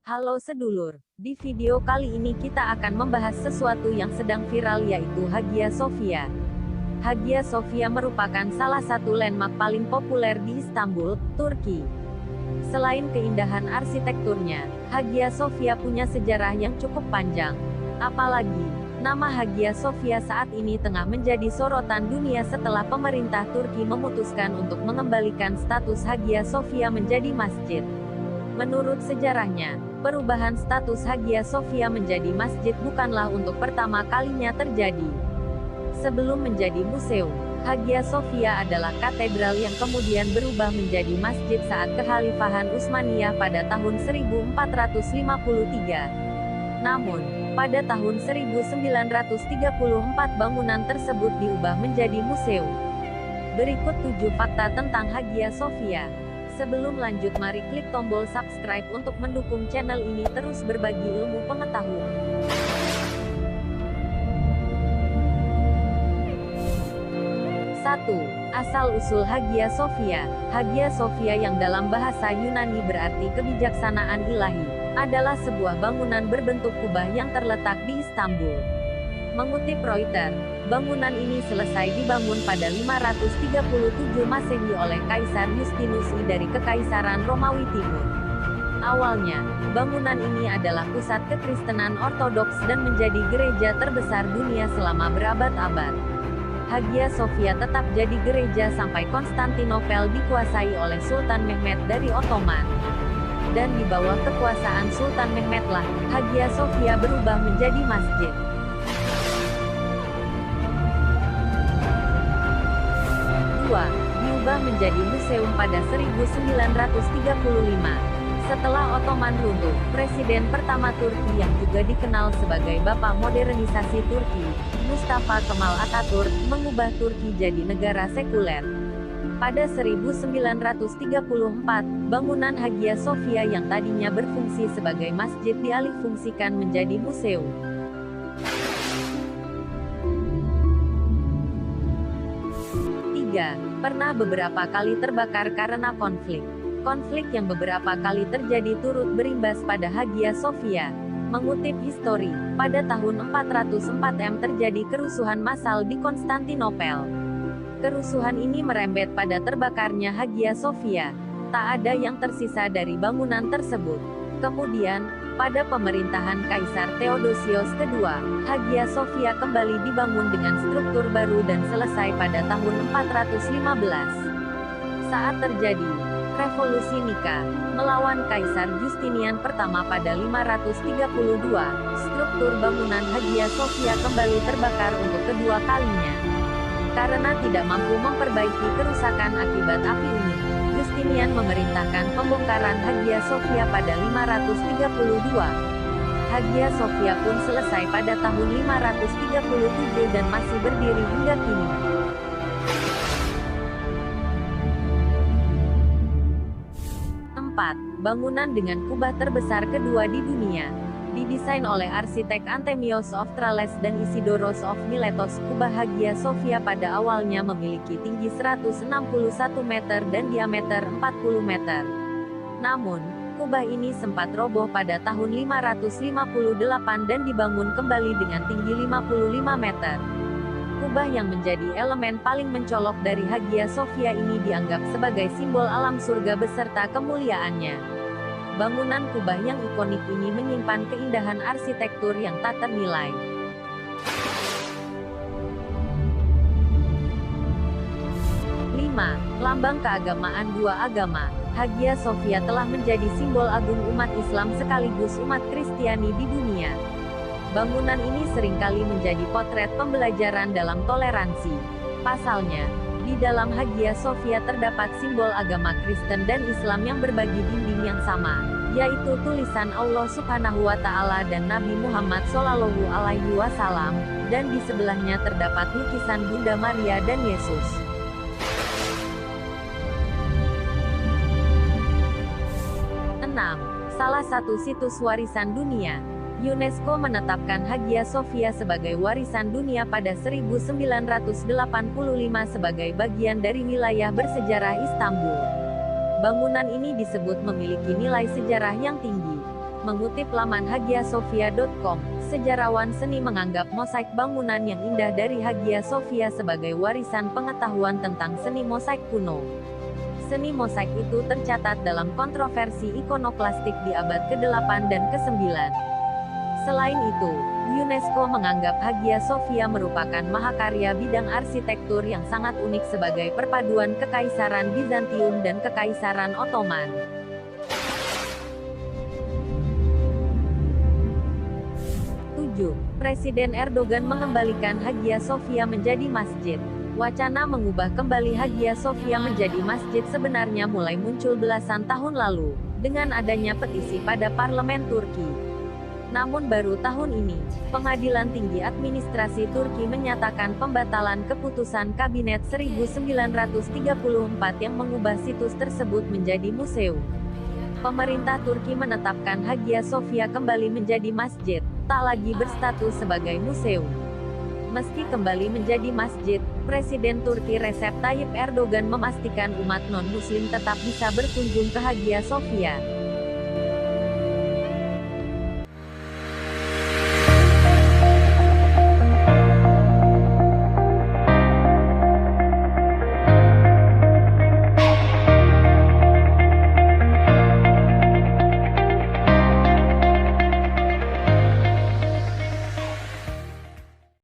Halo sedulur, di video kali ini kita akan membahas sesuatu yang sedang viral yaitu Hagia Sophia. Hagia Sophia merupakan salah satu landmark paling populer di Istanbul, Turki. Selain keindahan arsitekturnya, Hagia Sophia punya sejarah yang cukup panjang. Apalagi, nama Hagia Sophia saat ini tengah menjadi sorotan dunia setelah pemerintah Turki memutuskan untuk mengembalikan status Hagia Sophia menjadi masjid. Menurut sejarahnya, perubahan status Hagia Sophia menjadi masjid bukanlah untuk pertama kalinya terjadi. Sebelum menjadi museum, Hagia Sophia adalah katedral yang kemudian berubah menjadi masjid saat Kekhalifahan Utsmaniyah pada tahun 1453. Namun, pada tahun 1934 bangunan tersebut diubah menjadi museum. Berikut 7 fakta tentang Hagia Sophia. Sebelum lanjut, mari klik tombol subscribe untuk mendukung channel ini terus berbagi ilmu pengetahuan. 1. Asal-usul Hagia Sophia. Hagia Sophia yang dalam bahasa Yunani berarti kebijaksanaan ilahi, adalah sebuah bangunan berbentuk kubah yang terletak di Istanbul. Mengutip Reuters, bangunan ini selesai dibangun pada 537 Masehi oleh Kaisar Justinus I dari Kekaisaran Romawi Timur. Awalnya, bangunan ini adalah pusat kekristenan Ortodoks dan menjadi gereja terbesar dunia selama berabad-abad. Hagia Sophia tetap jadi gereja sampai Konstantinopel dikuasai oleh Sultan Mehmed dari Ottoman. Dan di bawah kekuasaan Sultan Mehmed lah, Hagia Sophia berubah menjadi masjid. 2. Diubah menjadi museum pada 1935. Setelah Ottoman runtuh, Presiden pertama Turki yang juga dikenal sebagai Bapak Modernisasi Turki, Mustafa Kemal Atatürk, mengubah Turki jadi negara sekuler. Pada 1934, bangunan Hagia Sophia yang tadinya berfungsi sebagai masjid dialihfungsikan menjadi museum. 3. Pernah beberapa kali terbakar karena konflik. Konflik yang beberapa kali terjadi turut berimbas pada Hagia Sophia. Mengutip histori, pada tahun 404 terjadi kerusuhan massal di Konstantinopel. Kerusuhan ini merembet pada terbakarnya Hagia Sophia. Tak ada yang tersisa dari bangunan tersebut. Kemudian, pada pemerintahan Kaisar Theodosius II, Hagia Sophia kembali dibangun dengan struktur baru dan selesai pada tahun 415. Saat terjadi Revolusi Nika melawan Kaisar Justinian pertama pada 532, struktur bangunan Hagia Sophia kembali terbakar untuk kedua kalinya. Karena tidak mampu memperbaiki kerusakan akibat api ini, Justinian memerintahkan pembongkaran Hagia Sophia pada 532. Hagia Sophia pun selesai pada tahun 537 dan masih berdiri hingga kini. 4. Bangunan dengan kubah terbesar kedua di dunia. Didesain oleh arsitek Anthemios of Tralles dan Isidoros of Miletos, kubah Hagia Sophia pada awalnya memiliki tinggi 161 meter dan diameter 40 meter. Namun, kubah ini sempat roboh pada tahun 558 dan dibangun kembali dengan tinggi 55 meter. Kubah yang menjadi elemen paling mencolok dari Hagia Sophia ini dianggap sebagai simbol alam surga beserta kemuliaannya. Bangunan kubah yang ikonik ini menyimpan keindahan arsitektur yang tak ternilai. 5. Lambang keagamaan dua agama. Hagia Sophia telah menjadi simbol agung umat Islam sekaligus umat Kristiani di dunia. Bangunan ini seringkali menjadi potret pembelajaran dalam toleransi. Pasalnya, di dalam Hagia Sophia terdapat simbol agama Kristen dan Islam yang berbagi dinding yang sama, yaitu tulisan Allah Subhanahu wa Ta'ala dan Nabi Muhammad Shallallahu Alaihi Wasallam, dan di sebelahnya terdapat lukisan Bunda Maria dan Yesus. 6. Salah satu situs warisan dunia. UNESCO menetapkan Hagia Sophia sebagai warisan dunia pada 1985 sebagai bagian dari wilayah bersejarah Istanbul. Bangunan ini disebut memiliki nilai sejarah yang tinggi. Mengutip laman hagiasofia.com, sejarawan seni menganggap mosaik bangunan yang indah dari Hagia Sophia sebagai warisan pengetahuan tentang seni mosaik kuno. Seni mosaik itu tercatat dalam kontroversi ikonoklastik di abad ke-8 dan ke-9. Selain itu, UNESCO menganggap Hagia Sophia merupakan mahakarya bidang arsitektur yang sangat unik sebagai perpaduan Kekaisaran Bizantium dan Kekaisaran Ottoman. 7. Presiden Erdogan mengembalikan Hagia Sophia menjadi masjid. Wacana mengubah kembali Hagia Sophia menjadi masjid sebenarnya mulai muncul belasan tahun lalu, dengan adanya petisi pada parlemen Turki. Namun baru tahun ini, Pengadilan Tinggi Administrasi Turki menyatakan pembatalan keputusan Kabinet 1934 yang mengubah situs tersebut menjadi museum. Pemerintah Turki menetapkan Hagia Sophia kembali menjadi masjid, tak lagi berstatus sebagai museum. Meski kembali menjadi masjid, Presiden Turki Recep Tayyip Erdogan memastikan umat non-Muslim tetap bisa berkunjung ke Hagia Sophia.